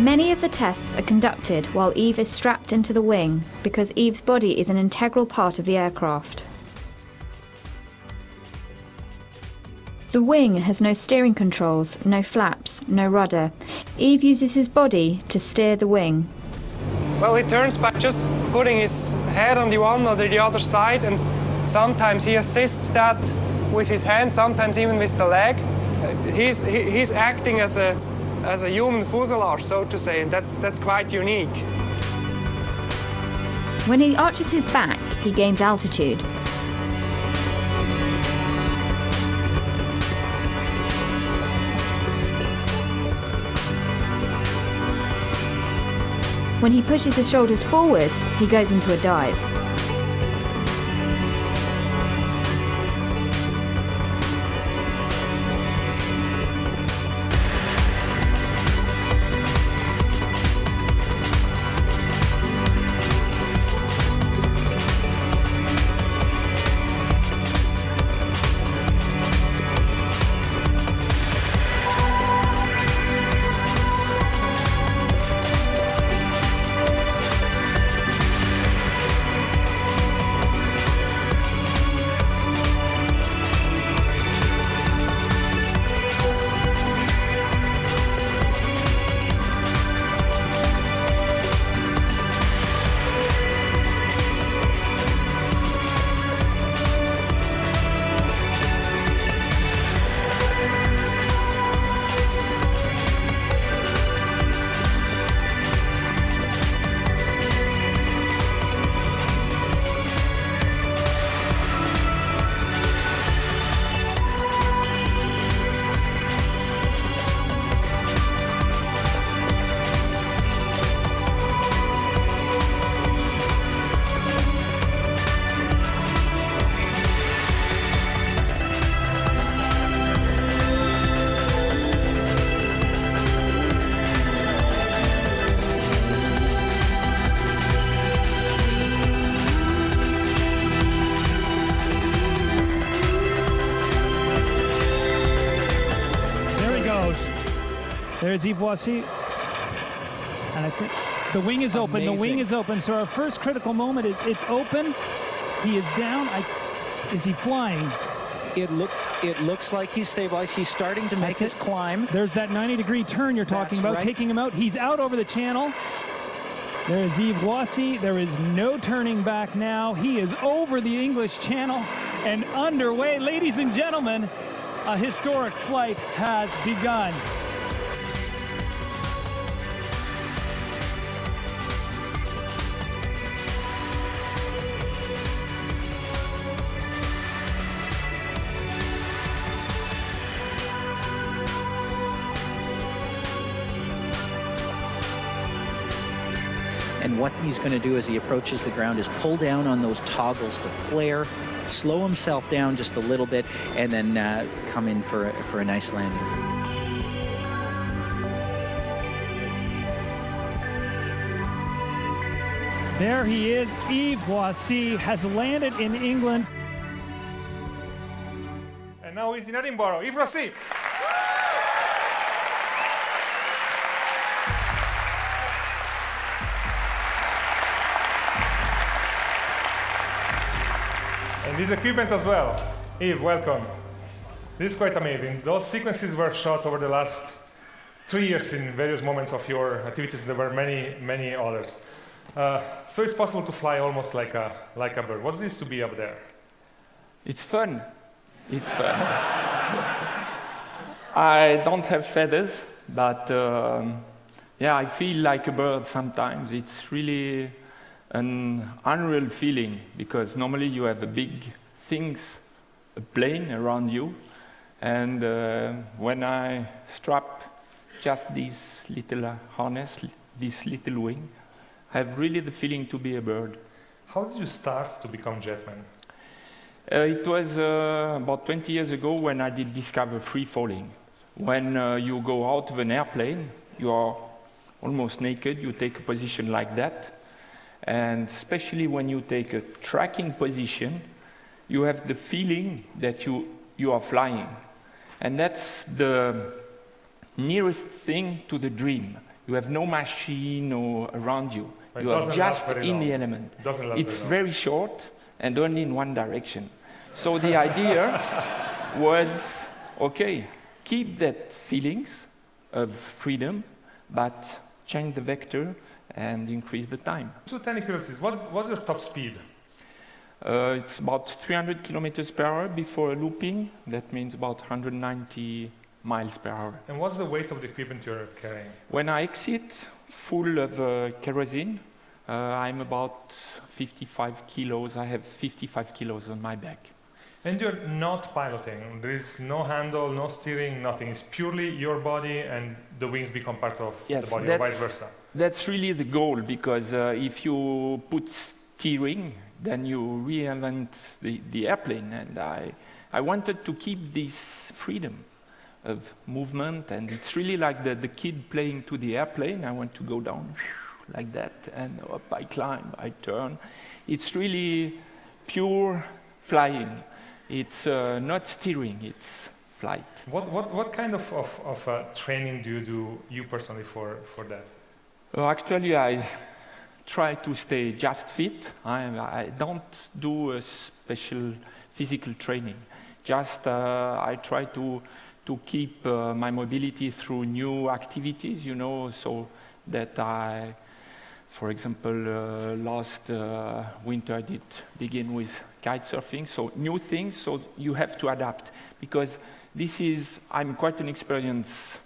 Many of the tests are conducted while Yves is strapped into the wing because Yves' body is an integral part of the aircraft. The wing has no steering controls, no flaps, no rudder. Yves uses his body to steer the wing. Well, he turns by just putting his head on the one or the other side, and sometimes he assists that with his hand, sometimes even with the leg. He's acting as a human fuselage, so to say, and that's quite unique. When he arches his back, he gains altitude. When he pushes his shoulders forward, he goes into a dive. There's Yves Rossy, and I think the wing is open. Amazing. The wing is open. So our first critical moment, it's open. He is down. Is he flying? It looks like he's stabilized. He's starting to make his climb. There's that 90-degree turn you're talking about, taking him out. He's out over the channel. There is Yves Rossy. There is no turning back now. He is over the English Channel and underway. Ladies and gentlemen, a historic flight has begun. And what he's going to do as he approaches the ground is pull down on those toggles to flare, slow himself down just a little bit, and then come in for a nice landing. There he is. Yves Rossy has landed in England. And now he's in Edinburgh. Yves Rossy. And this equipment as well. Yves, welcome. This is quite amazing. Those sequences were shot over the last 3 years in various moments of your activities. There were many, many others. So it's possible to fly almost like a bird. What's this to be up there? It's fun. It's fun. I don't have feathers, but yeah, I feel like a bird sometimes. It's really an unreal feeling because normally you have a big things, a plane around you, and when I strap just this little harness, this little wing, I have really the feeling to be a bird. How did you start to become Jetman? It was about 20 years ago when I did discover free falling. When you go out of an airplane, you are almost naked, you take a position like that, and especially when you take a tracking position, you have the feeling that you are flying. And that's the nearest thing to the dream. You have no machine around you. You are just in the element. It's very short and only in one direction. So the idea was, okay, keep that feelings of freedom, but change the vector and increase the time. Two tiny curiosities. What's your top speed? It's about 300 kilometers per hour before looping. That means about 190 miles per hour. And what's the weight of the equipment you're carrying? When I exit full of kerosene, I'm about 55 kilos. I have 55 kilos on my back. And you're not piloting. There is no handle, no steering, nothing. It's purely your body and the wings become part of the body, or vice versa. That's really the goal, because if you put steering, then you reinvent the airplane. And I wanted to keep this freedom of movement, and it's really like the kid playing to the airplane. I want to go down like that, and up I climb, I turn. It's really pure flying. It's not steering, it's flight. What kind of training do you do, you personally, for that? Actually, I try to stay just fit. I don't do a special physical training. Just I try to keep my mobility through new activities, you know, so that I, for example, last winter I did begin with kite surfing, so new things, so you have to adapt, because this is, I'm quite an experienced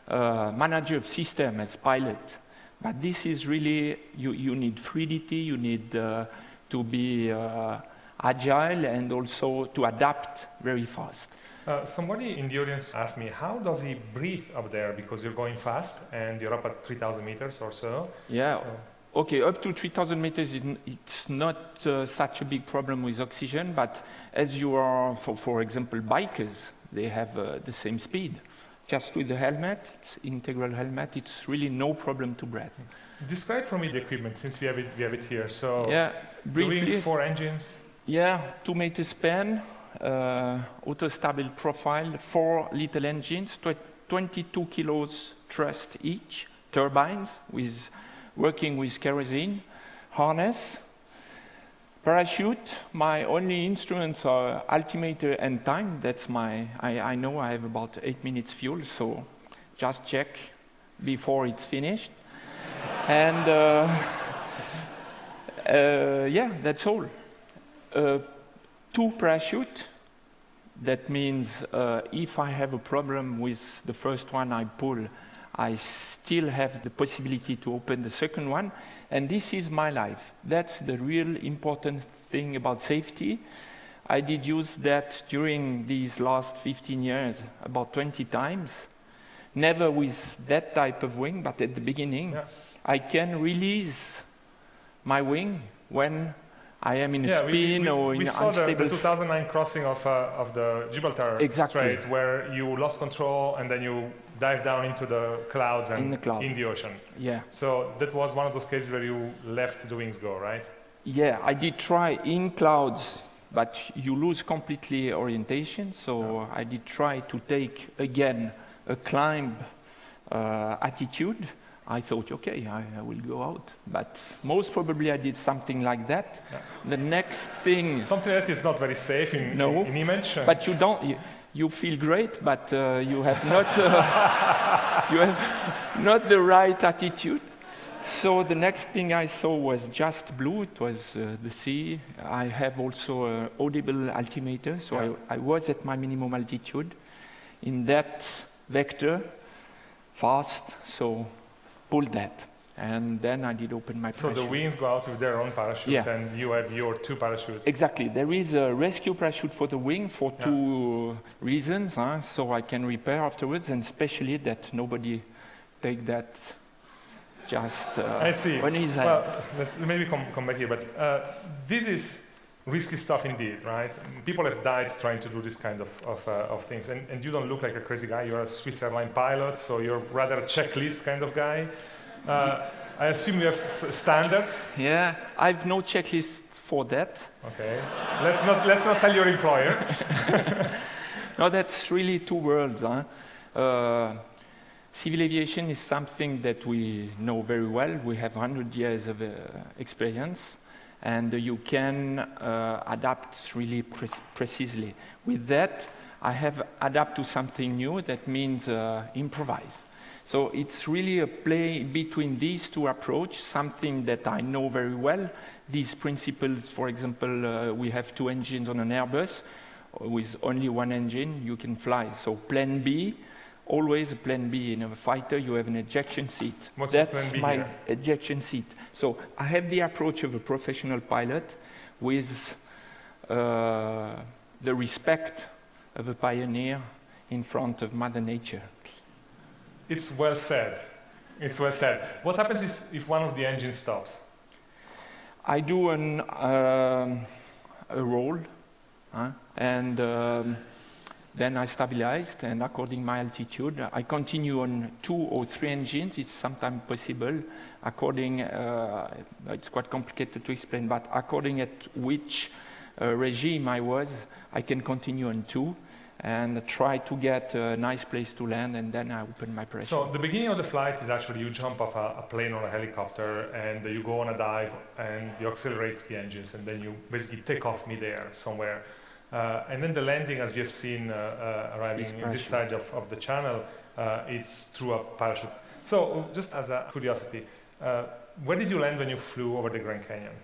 manager of system as pilot, but this is really, you need fluidity, you need to be agile and also to adapt very fast. Somebody in the audience asked me, how does he breathe up there? Because you're going fast and you're up at 3,000 meters or so. Yeah, okay, up to 3,000 meters, it's not such a big problem with oxygen, but as you are, for example, bikers, they have the same speed. Just with the helmet, it's integral helmet, it's really no problem to breathe. Describe for me the equipment, since we have it here. So, yeah, briefly, the wings, 4 engines. Yeah, 2 meter span, auto-stable profile, 4 little engines, 22 kilos thrust each, turbines working with kerosene, harness, parachute. My only instruments are altimeter and time. That's I know I have about 8 minutes fuel, so just check before it's finished. And yeah, that's all. 2 parachute. That means if I have a problem with the first one I pull, I still have the possibility to open the second one. And this is my life. That's the real important thing about safety. I did use that during these last 15 years about 20 times. Never with that type of wing, but at the beginning, yeah. I can release my wing when I am in a spin or in unstable... We saw the 2009 crossing of the Gibraltar Strait, where you lost control and then you dive down into the clouds and in the ocean. Yeah. So that was one of those cases where you let the wings go, right? Yeah, I did try in clouds, but you lose completely orientation. So I did try to take again a climb attitude. I thought, okay, I will go out. But most probably I did something like that. Yeah. The next thing... Something that is not very safe in image. But you don't... You feel great, but you have not you have not the right attitude. So the next thing I saw was just blue. It was the sea. I have also an audible altimeter, so I was at my minimum altitude in that vector, fast. So pulled that, and then I did open my parachute. So the wings go out with their own parachute, and you have your 2 parachutes. Exactly. There is a rescue parachute for the wing for 2 reasons. So I can repair afterwards, and especially that nobody take that just I see. When he's well, let's maybe come back here, but this is risky stuff indeed, right? People have died trying to do this kind of things, and you don't look like a crazy guy. You're a Swiss airline pilot, so you're rather a checklist kind of guy. I assume you have standards. Yeah, I've no checklist for that. Okay, let's not tell your employer. No, that's really 2 worlds. Civil aviation is something that we know very well. We have 100 years of experience, and you can adapt really precisely. With that, I have adapt to something new. That means improvise. So it's really a play between these 2 approaches, something that I know very well. These principles, for example, we have 2 engines on an Airbus. With only 1 engine, you can fly. So plan B, always a plan B. In a fighter, you have an ejection seat. That's my ejection seat. So I have the approach of a professional pilot with the respect of a pioneer in front of Mother Nature. It's well said. It's well said. What happens if one of the engines stops? I do a roll, and then I stabilized, and according to my altitude, I continue on 2 or 3 engines. It's sometimes possible. According, it's quite complicated to explain, but according at which regime I can continue on 2. And try to get a nice place to land, and then I open my parachute. So the beginning of the flight is actually you jump off a plane or a helicopter, and you go on a dive, and you accelerate the engines, and then you basically take off midair somewhere. And then the landing, as we have seen arriving in this side of the channel, is through a parachute. So just as a curiosity, where did you land when you flew over the Grand Canyon?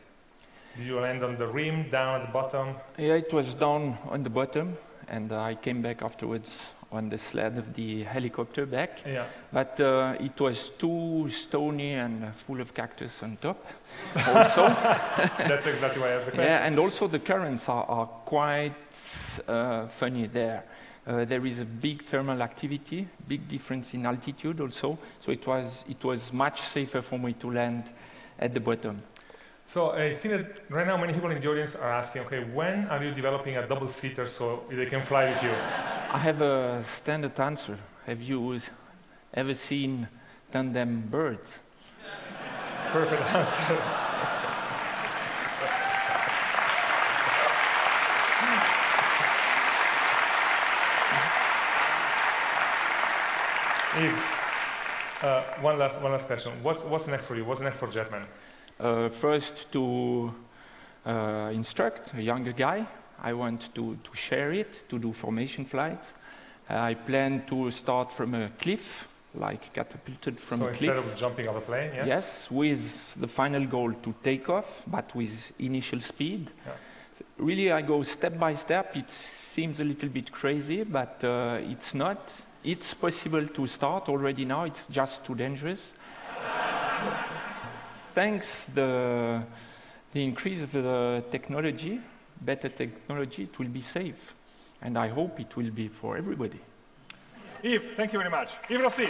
Did you land on the rim, down at the bottom? Yeah, it was down on the bottom. And I came back afterwards on the sled of the helicopter back. Yeah. But it was too stony and full of cactus on top also. That's exactly why I asked the question. Yeah, and also the currents are quite funny there. There is a big thermal activity, big difference in altitude also. So it was much safer for me to land at the bottom. So I think that right now many people in the audience are asking, okay, when are you developing a double-seater so they can fly with you? I have a standard answer. Have you ever seen tandem birds? Perfect answer. Yves, one last question. What's next for you? What's next for Jetman? First, to instruct a younger guy. I want to share it, to do formation flights. I plan to start from a cliff, like catapulted from a cliff. So instead of jumping off a plane, yes? Yes, with the final goal to take off, but with initial speed. Yeah. So really, I go step by step. It seems a little bit crazy, but it's not. It's possible to start already now. It's just too dangerous. Thanks the increase of the technology, better technology, it will be safe. And I hope it will be for everybody. Yves, thank you very much. Yves Rossy.